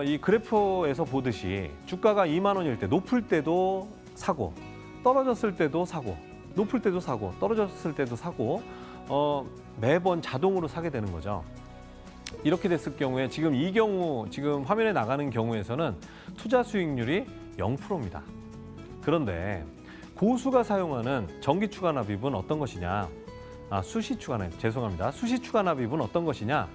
이 그래프에서 보듯이 주가가 2만 원일 때 높을 때도 사고 떨어졌을 때도 사고 높을 때도 사고 떨어졌을 때도 사고 매번 자동으로 사게 되는 거죠. 이렇게 됐을 경우에 지금 이 경우 지금 화면에 나가는 경우에서는 투자 수익률이 0%입니다. 그런데 고수가 사용하는 정기 추가 납입은 어떤 것이냐? 수시 추가 납입, 죄송합니다. 수시 추가 납입은 어떤 것이냐?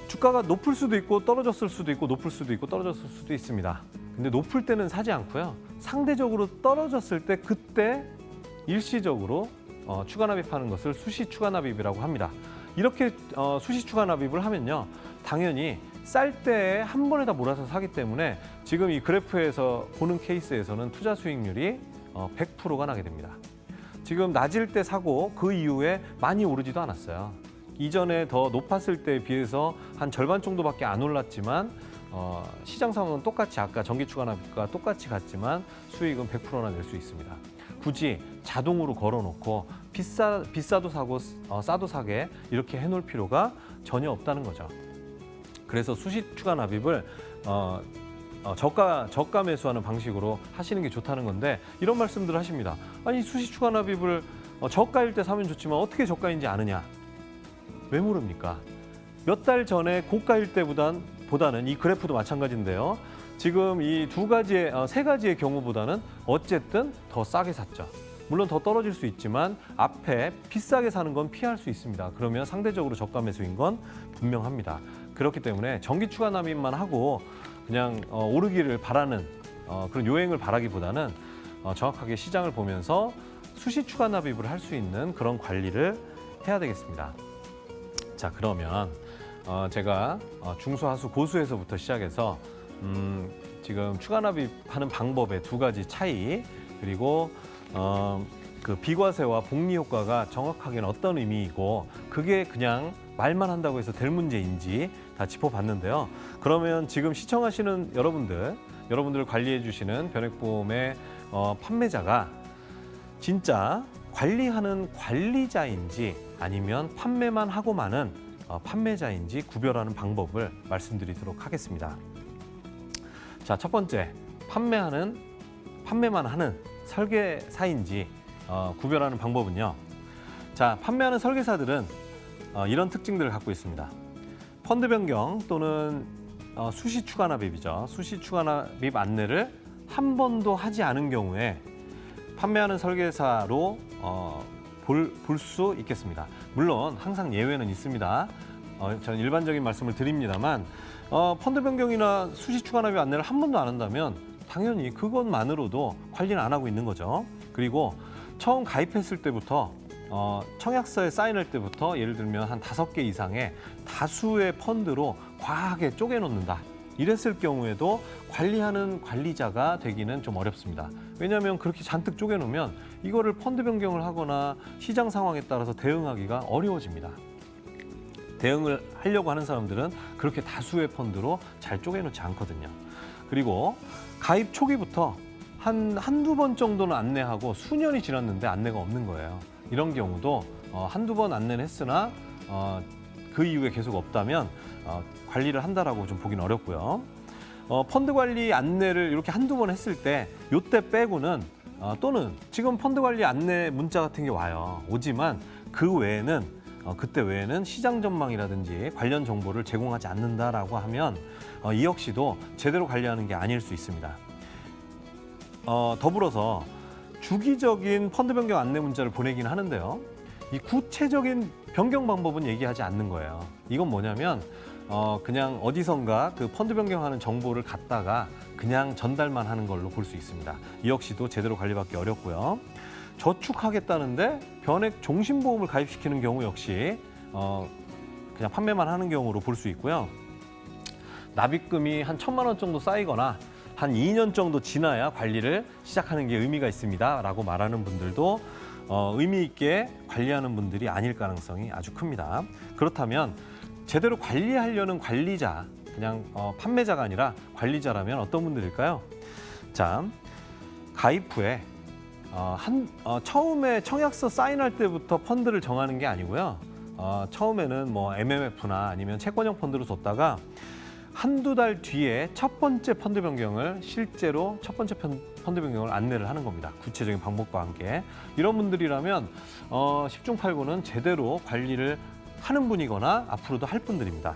주가가 높을 수도 있고 떨어졌을 수도 있고 높을 수도 있고 떨어졌을 수도 있습니다. 근데 높을 때는 사지 않고요. 상대적으로 떨어졌을 때 그때 일시적으로 추가 납입하는 것을 수시 추가 납입이라고 합니다. 이렇게 수시 추가 납입을 하면요. 당연히 쌀 때에 한 번에 다 몰아서 사기 때문에 지금 이 그래프에서 보는 케이스에서는 투자 수익률이 100%가 나게 됩니다. 지금 낮을 때 사고 그 이후에 많이 오르지도 않았어요. 이전에 더 높았을 때에 비해서 한 절반 정도밖에 안 올랐지만 시장 상황은 똑같이 아까 정기 추가 납입과 똑같이 갔지만 수익은 100%나 낼 수 있습니다. 굳이 자동으로 걸어놓고 비싸도 사고 싸도 사게 이렇게 해놓을 필요가 전혀 없다는 거죠. 그래서 수시 추가 납입을 저가 매수하는 방식으로 하시는 게 좋다는 건데 이런 말씀들을 하십니다. 아니 수시 추가 납입을 저가일 때 사면 좋지만 어떻게 저가인지 아느냐? 왜 모릅니까? 몇 달 전에 고가일 때보다는 이 그래프도 마찬가지인데요. 지금 이 세 가지의 경우보다는 어쨌든 더 싸게 샀죠. 물론 더 떨어질 수 있지만 앞에 비싸게 사는 건 피할 수 있습니다. 그러면 상대적으로 저가 매수인 건 분명합니다. 그렇기 때문에 정기 추가 납입만 하고 그냥 오르기를 바라는 그런 요행을 바라기보다는 정확하게 시장을 보면서 수시 추가 납입을 할 수 있는 그런 관리를 해야 되겠습니다. 자, 그러면 제가 중소하수 고수에서부터 시작해서 지금 추가 납입하는 방법의 두 가지 차이, 그리고 그 비과세와 복리 효과가 정확하게는 어떤 의미이고 그게 그냥 말만 한다고 해서 될 문제인지 다 짚어봤는데요. 그러면 지금 시청하시는 여러분들을 관리해 주시는 변액보험의 판매자가 진짜 관리하는 관리자인지 아니면 판매만 하고 마는 판매자인지 구별하는 방법을 말씀드리도록 하겠습니다. 자, 첫 번째, 판매만 하는 설계사인지 구별하는 방법은요. 자, 판매하는 설계사들은 이런 특징들을 갖고 있습니다. 펀드 변경 또는 수시 추가 납입이죠. 수시 추가 납입 안내를 한 번도 하지 않은 경우에 판매하는 설계사로 볼 수 있겠습니다. 물론 항상 예외는 있습니다. 저는 일반적인 말씀을 드립니다만 펀드 변경이나 수시 추가 납입 안내를 한 번도 안 한다면 당연히 그것만으로도 관리는 안 하고 있는 거죠. 그리고 처음 가입했을 때부터 청약서에 사인할 때부터 예를 들면 한 5개 이상의 다수의 펀드로 과하게 쪼개놓는다. 이랬을 경우에도 관리하는 관리자가 되기는 좀 어렵습니다. 왜냐하면 그렇게 잔뜩 쪼개놓으면 이거를 펀드 변경을 하거나 시장 상황에 따라서 대응하기가 어려워집니다. 대응을 하려고 하는 사람들은 그렇게 다수의 펀드로 잘 쪼개놓지 않거든요. 그리고 가입 초기부터 한두 번 정도는 안내하고 수년이 지났는데 안내가 없는 거예요. 이런 경우도 한두 번 안내는 했으나 그 이후에 계속 없다면 관리를 한다라고 좀 보긴 어렵고요. 펀드 관리 안내를 이렇게 한두 번 했을 때 요때 빼고는 또는 지금 펀드 관리 안내 문자 같은 게 와요. 오지만 그 외에는 그때 외에는 시장 전망이라든지 관련 정보를 제공하지 않는다라고 하면 이 역시도 제대로 관리하는 게 아닐 수 있습니다. 더불어서 주기적인 펀드 변경 안내 문자를 보내긴 하는데요. 이 구체적인 변경 방법은 얘기하지 않는 거예요. 이건 뭐냐면 그냥 어디선가 그 펀드 변경하는 정보를 갖다가 그냥 전달만 하는 걸로 볼 수 있습니다. 이 역시도 제대로 관리받기 어렵고요. 저축하겠다는데 변액 종신보험을 가입시키는 경우 역시 그냥 판매만 하는 경우로 볼 수 있고요. 납입금이 한 1,000만 원 정도 쌓이거나 한 2년 정도 지나야 관리를 시작하는 게 의미가 있습니다. 라고 말하는 분들도 의미 있게 관리하는 분들이 아닐 가능성이 아주 큽니다. 그렇다면 제대로 관리하려는 관리자, 그냥 판매자가 아니라 관리자라면 어떤 분들일까요? 자, 가입 후에 처음에 청약서 사인할 때부터 펀드를 정하는 게 아니고요. 처음에는 뭐 MMF나 아니면 채권형 펀드로 뒀다가 한두 달 뒤에 첫 번째 펀드 변경을 실제로 첫 번째 펀드 변경을 안내를 하는 겁니다. 구체적인 방법과 함께. 이런 분들이라면 10중 8구는 제대로 관리를 하는 분이거나 앞으로도 할 분들입니다.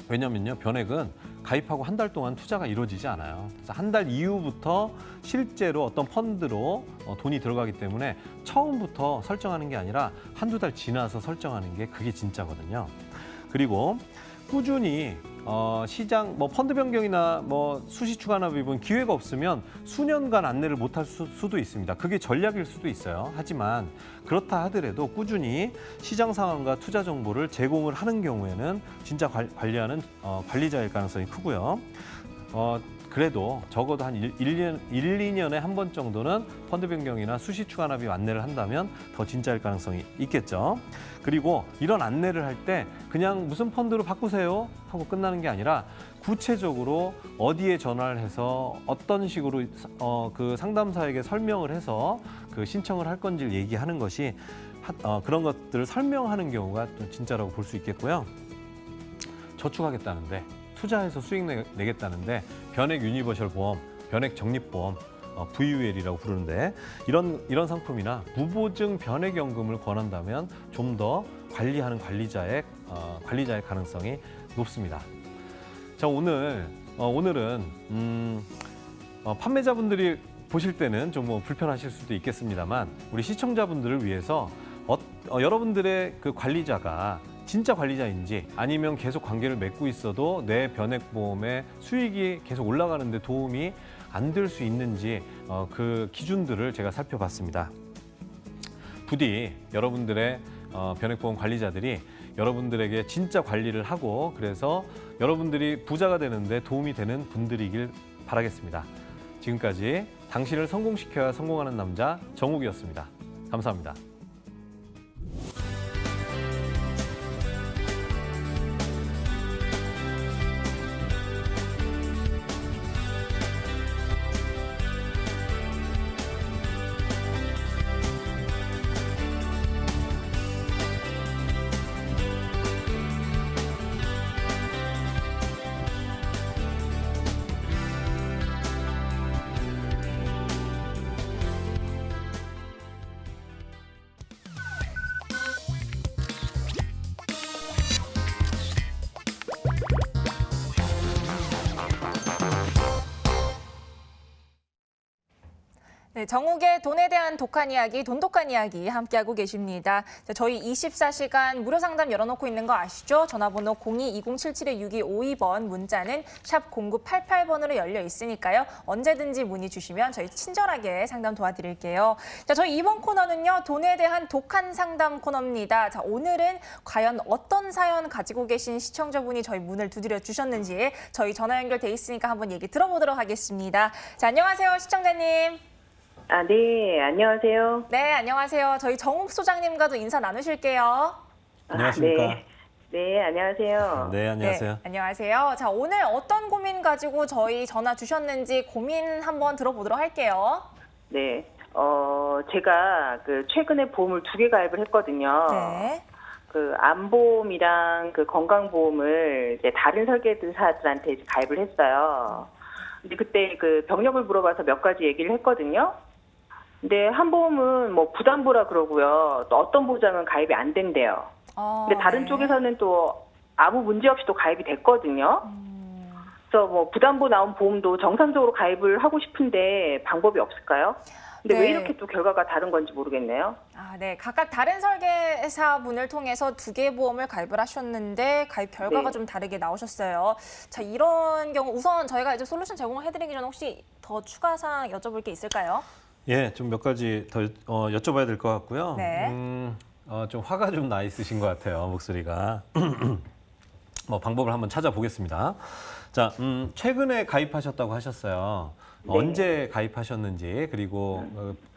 왜냐면요, 변액은 가입하고 한 달 동안 투자가 이루어지지 않아요. 그래서 한 달 이후부터 실제로 어떤 펀드로 돈이 들어가기 때문에 처음부터 설정하는 게 아니라 한두 달 지나서 설정하는 게 그게 진짜거든요. 그리고 꾸준히 시장 펀드 변경이나 수시 추가 납입은 기회가 없으면 수년간 안내를 못할 수도 있습니다. 그게 전략일 수도 있어요. 하지만 그렇다 하더라도 꾸준히 시장 상황과 투자 정보를 제공을 하는 경우에는 진짜 관리하는 관리자일 가능성이 크고요. 그래도 적어도 한 1, 2년에 한 번 정도는 펀드 변경이나 수시 추가 납입 안내를 한다면 더 진짜일 가능성이 있겠죠. 그리고 이런 안내를 할 때 그냥 무슨 펀드로 바꾸세요 하고 끝나는 게 아니라 구체적으로 어디에 전화를 해서 어떤 식으로 그 상담사에게 설명을 해서 그 신청을 할 건지를 얘기하는 것이 그런 것들을 설명하는 경우가 또 진짜라고 볼 수 있겠고요. 저축하겠다는데 투자해서 수익 내겠다는데 변액 유니버셜 보험, 변액 적립보험, VUL이라고 부르는데 이런 상품이나 무보증 변액연금을 권한다면 좀 더 관리하는 관리자의 가능성이 높습니다. 자, 오늘은 판매자분들이 보실 때는 좀 불편하실 수도 있겠습니다만 우리 시청자분들을 위해서 여러분들의 그 관리자가 진짜 관리자인지 아니면 계속 관계를 맺고 있어도 내 변액보험의 수익이 계속 올라가는 데 도움이 안 될 수 있는지 그 기준들을 제가 살펴봤습니다. 부디 여러분들의 변액보험 관리자들이 여러분들에게 진짜 관리를 하고 그래서 여러분들이 부자가 되는데 도움이 되는 분들이길 바라겠습니다. 지금까지 당신을 성공시켜야 성공하는 남자 정욱이었습니다. 감사합니다. 네, 정욱의 돈에 대한 독한 이야기, 돈독한 이야기 함께하고 계십니다. 저희 24시간 무료 상담 열어놓고 있는 거 아시죠? 전화번호 02-2077-6252번, 문자는 샵 0988번으로 열려 있으니까요. 언제든지 문의 주시면 저희 친절하게 상담 도와드릴게요. 자, 저희 이번 코너는요, 돈에 대한 독한 상담 코너입니다. 자, 오늘은 과연 어떤 사연 가지고 계신 시청자분이 저희 문을 두드려 주셨는지 저희 전화 연결돼 있으니까 한번 얘기 들어보도록 하겠습니다. 자, 안녕하세요, 시청자님. 네, 안녕하세요. 네, 안녕하세요. 저희 정욱 소장님과도 인사 나누실게요. 안녕하십니까? 네, 안녕하세요. 네, 안녕하세요. 네, 안녕하세요. 자, 오늘 어떤 고민 가지고 저희 전화 주셨는지 고민 한번 들어보도록 할게요. 네, 제가 최근에 보험을 2개 가입을 했거든요. 네. 암보험이랑 건강보험을 이제 다른 설계사들한테 이제 가입을 했어요. 근데 그때 병력을 물어봐서 몇 가지 얘기를 했거든요. 근데 한 보험은 뭐 부담보라 그러고요. 또 어떤 보장은 가입이 안 된대요. 근데 다른 네. 쪽에서는 또 아무 문제 없이 또 가입이 됐거든요. 그래서 뭐 부담보 나온 보험도 정상적으로 가입을 하고 싶은데 방법이 없을까요? 근데 네. 왜 이렇게 또 결과가 다른 건지 모르겠네요. 네. 각각 다른 설계사분을 통해서 2개의 보험을 가입을 하셨는데 가입 결과가 네. 좀 다르게 나오셨어요. 자, 이런 경우 우선 저희가 이제 솔루션 제공을 해드리기 전에 혹시 더 추가 사항 여쭤볼 게 있을까요? 예, 좀 몇 가지 더 여쭤봐야 될 것 같고요. 네. 좀 화가 좀 나 있으신 것 같아요, 목소리가. 뭐 방법을 한번 찾아보겠습니다. 자, 최근에 가입하셨다고 하셨어요. 네. 언제 가입하셨는지 그리고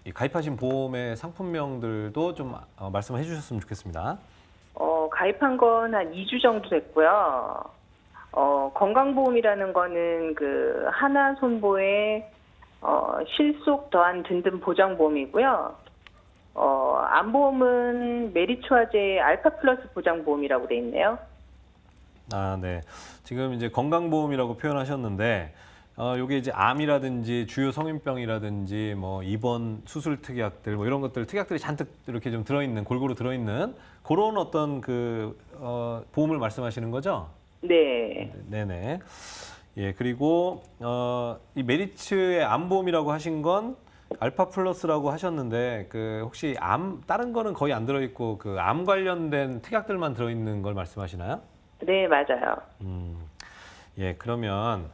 이 가입하신 보험의 상품명들도 좀 말씀해 주셨으면 좋겠습니다. 가입한 건 한 2주 정도 됐고요. 건강보험이라는 거는 하나손보의 실속 더한 든든 보장보험이고요. 암보험은 메리츠화재 알파플러스 보장보험이라고 돼 있네요. 아, 네. 지금 이제 건강보험이라고 표현하셨는데, 요게 이제 암이라든지 주요 성인병이라든지 뭐 입원 수술 특약들 뭐 이런 것들 특약들이 잔뜩 이렇게 좀 들어있는 골고루 들어있는 그런 어떤 보험을 말씀하시는 거죠? 네. 네네. 예, 그리고 이 메리츠의 암보험이라고 하신 건 알파 플러스라고 하셨는데 혹시 다른 거는 거의 안 들어있고 암 관련된 특약들만 들어있는 걸 말씀하시나요? 네, 맞아요. 예, 그러면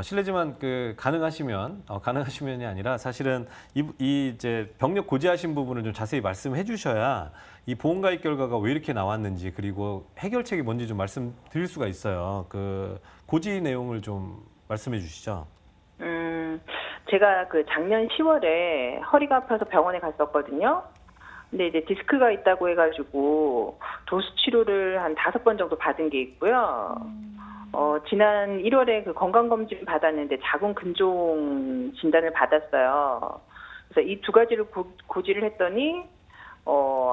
실례지만 가능하시면이 아니라 사실은 이 이제 병력 고지하신 부분을 좀 자세히 말씀해 주셔야 이 보험 가입 결과가 왜 이렇게 나왔는지 그리고 해결책이 뭔지 좀 말씀드릴 수가 있어요. 고지 내용을 좀 말씀해 주시죠. 제가 작년 10월에 허리가 아파서 병원에 갔었거든요. 근데 이제 디스크가 있다고 해가지고 도수 치료를 한 5번 정도 받은 게 있고요. 지난 1월에 건강검진 받았는데 자궁 근종 진단을 받았어요. 그래서 이 2가지를 고지를 했더니,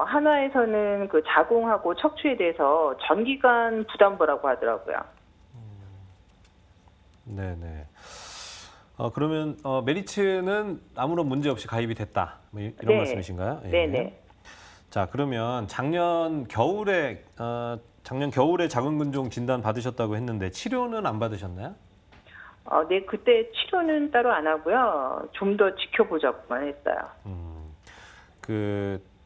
하나에서는 자궁하고 척추에 대해서 전기간 부담보라고 하더라고요. 네네. 그러면 메리츠는 아무런 문제 없이 가입이 됐다. 뭐 이런 네. 말씀이신가요? 예. 네네. 자, 그러면 작년 겨울에 자궁근종 진단 받으셨다고 했는데 치료는 안 받으셨나요? 네, 그때 치료는 따로 안 하고요. 좀 더 지켜보자고만 했어요.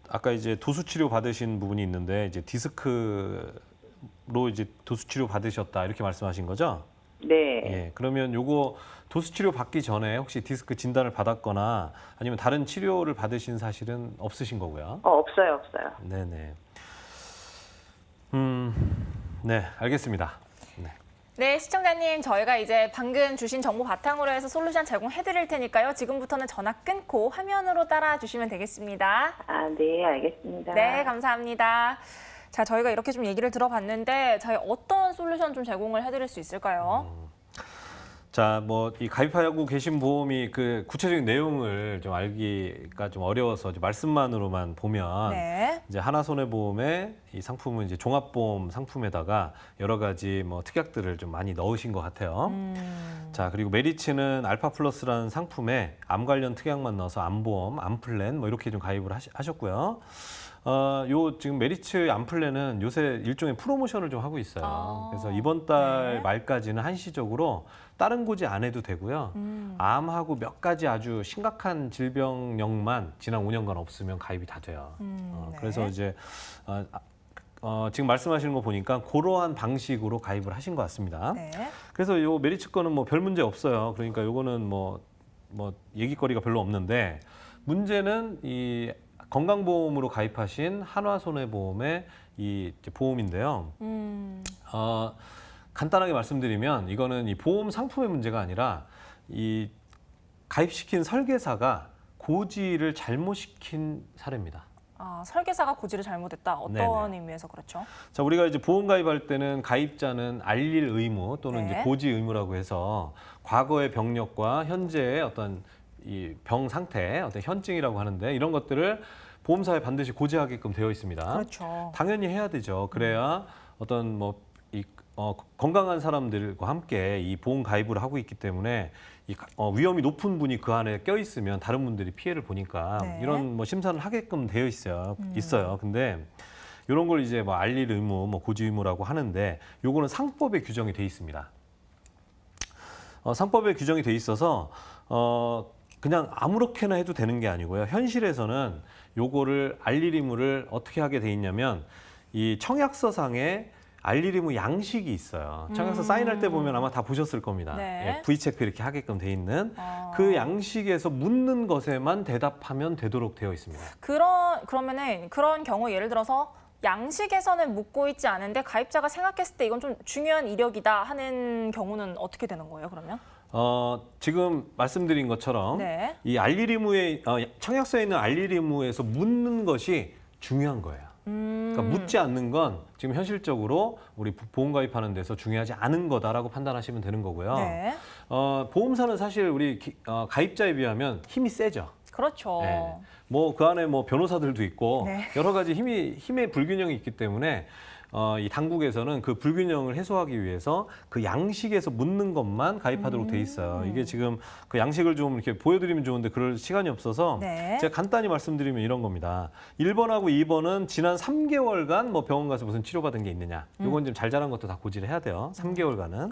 아까 이제 도수 치료 받으신 부분이 있는데 이제 디스크로 이제 도수 치료 받으셨다 이렇게 말씀하신 거죠? 네. 예, 그러면 요거 도수 치료 받기 전에 혹시 디스크 진단을 받았거나 아니면 다른 치료를 받으신 사실은 없으신 거고요. 없어요. 네네. 네, 알겠습니다. 네. 네, 시청자님, 저희가 이제 방금 주신 정보 바탕으로 해서 솔루션 제공해 드릴 테니까요. 지금부터는 전화 끊고 화면으로 따라 주시면 되겠습니다. 아, 네, 알겠습니다. 네, 감사합니다. 자, 저희가 이렇게 좀 얘기를 들어봤는데 저희 어떤 솔루션 좀 제공을 해드릴 수 있을까요? 자, 뭐 이 가입하고 계신 보험이 그 구체적인 내용을 좀 알기가 좀 어려워서 이제 말씀만으로만 보면 네. 이제 하나손해보험의 이 상품은 이제 종합보험 상품에다가 여러 가지 뭐 특약들을 좀 많이 넣으신 것 같아요. 자, 그리고 메리츠는 알파 플러스라는 상품에 암 관련 특약만 넣어서 암보험, 암플랜 뭐 이렇게 좀 가입을 하셨고요. 요 지금 메리츠 암플랜은 요새 일종의 프로모션을 좀 하고 있어요. 그래서 이번 달 네. 말까지는 한시적으로 다른 고지 안 해도 되고요. 암하고 몇 가지 아주 심각한 질병력만 지난 5년간 없으면 가입이 다 돼요. 네. 그래서 이제 지금 말씀하시는 거 보니까 그러한 방식으로 가입을 하신 것 같습니다. 네. 그래서 요 메리츠 거는 뭐 별 문제 없어요. 그러니까 요거는 뭐 얘기거리가 별로 없는데 문제는 이 건강보험으로 가입하신 한화손해보험의 이 보험인데요. 간단하게 말씀드리면 이거는 이 보험 상품의 문제가 아니라 이 가입시킨 설계사가 고지를 잘못 시킨 사례입니다. 아, 설계사가 고지를 잘못했다. 어떤 네네. 의미에서 그렇죠? 자, 우리가 이제 보험 가입할 때는 가입자는 알릴 의무 또는 네. 이제 고지 의무라고 해서 과거의 병력과 현재의 어떤 이 병 상태, 어떤 현증이라고 하는데 이런 것들을 보험사에 반드시 고지하게끔 되어 있습니다. 그렇죠. 당연히 해야 되죠. 그래야 어떤 건강한 사람들과 함께 이 보험 가입을 하고 있기 때문에 위험이 높은 분이 그 안에 껴 있으면 다른 분들이 피해를 보니까 네. 이런 심사를 하게끔 되어 있어요. 근데 이런 걸 이제 알릴 의무, 고지 의무라고 하는데 요거는 상법에 규정이 돼 있습니다. 상법에 규정이 돼 있어서 그냥 아무렇게나 해도 되는 게 아니고요. 현실에서는 요거를 알릴 의무를 어떻게 하게 돼 있냐면 이 청약서상에 알릴 의무 양식이 있어요. 청약서 사인할 때 보면 아마 다 보셨을 겁니다. 네. 예, V체크 이렇게 하게끔 돼 있는 아. 그 양식에서 묻는 것에만 대답하면 되도록 되어 있습니다. 그러면은 그런 경우 예를 들어서 양식에서는 묻고 있지 않은데 가입자가 생각했을 때 이건 좀 중요한 이력이다 하는 경우는 어떻게 되는 거예요, 그러면? 지금 말씀드린 것처럼 네. 이 알릴 의무에 청약서에 있는 알릴 의무에서 묻는 것이 중요한 거예요. 그러니까 묻지 않는 건 지금 현실적으로 우리 보험 가입하는 데서 중요하지 않은 거다라고 판단하시면 되는 거고요. 네. 보험사는 사실 우리 가입자에 비하면 힘이 세죠. 그렇죠. 네. 그 안에 변호사들도 있고 네. 여러 가지 힘의 불균형이 있기 때문에 이 당국에서는 그 불균형을 해소하기 위해서 그 양식에서 묻는 것만 가입하도록 돼 있어요. 이게 지금 그 양식을 좀 이렇게 보여드리면 좋은데 그럴 시간이 없어서 네. 제가 간단히 말씀드리면 이런 겁니다. 1번하고 2번은 지난 3개월간 병원 가서 무슨 치료받은 게 있느냐. 이건 좀 잘 자란 것도 다 고지를 해야 돼요. 3개월간은.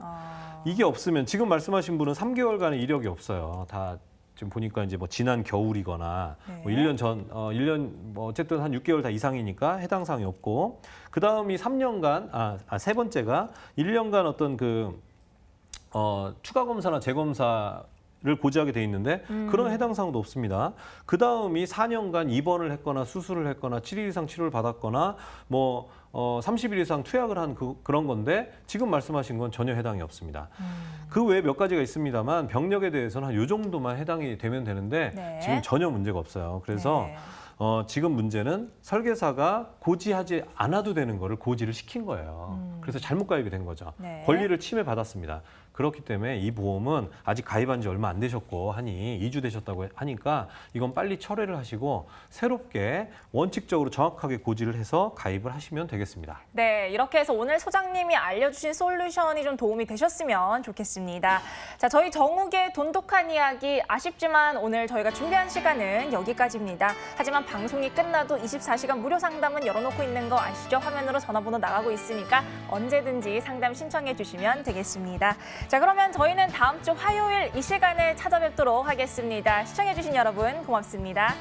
이게 없으면 지금 말씀하신 분은 3개월간의 이력이 없어요. 다 지금 보니까 이제 지난 겨울이거나 네. 1년 전, 1년 어쨌든 한 6개월 다 이상이니까 해당 사항이 없고 그 다음이 3년간, 세 번째가 1년간 어떤 추가 검사나 재검사를 고지하게 돼 있는데 그런 해당 사항도 없습니다. 그 다음이 4년간 입원을 했거나 수술을 했거나 7일 이상 치료를 받았거나 30일 이상 투약을 한 그런 건데 지금 말씀하신 건 전혀 해당이 없습니다. 그 외에 몇 가지가 있습니다만 병력에 대해서는 한 요 정도만 해당이 되면 되는데 네. 지금 전혀 문제가 없어요. 그래서 네. 지금 문제는 설계사가 고지하지 않아도 되는 거를 고지를 시킨 거예요. 그래서 잘못 가입이 된 거죠. 네. 권리를 침해받았습니다. 그렇기 때문에 이 보험은 아직 가입한 지 얼마 안 되셨고 하니 2주 되셨다고 하니까 이건 빨리 철회를 하시고 새롭게 원칙적으로 정확하게 고지를 해서 가입을 하시면 되겠습니다. 네, 이렇게 해서 오늘 소장님이 알려주신 솔루션이 좀 도움이 되셨으면 좋겠습니다. 자, 저희 정욱의 돈독한 이야기 아쉽지만 오늘 저희가 준비한 시간은 여기까지입니다. 하지만 방송이 끝나도 24시간 무료 상담은 열어놓고 있는 거 아시죠? 화면으로 전화번호 나가고 있으니까 언제든지 상담 신청해 주시면 되겠습니다. 자, 그러면 저희는 다음 주 화요일 이 시간에 찾아뵙도록 하겠습니다. 시청해 주신 여러분 고맙습니다.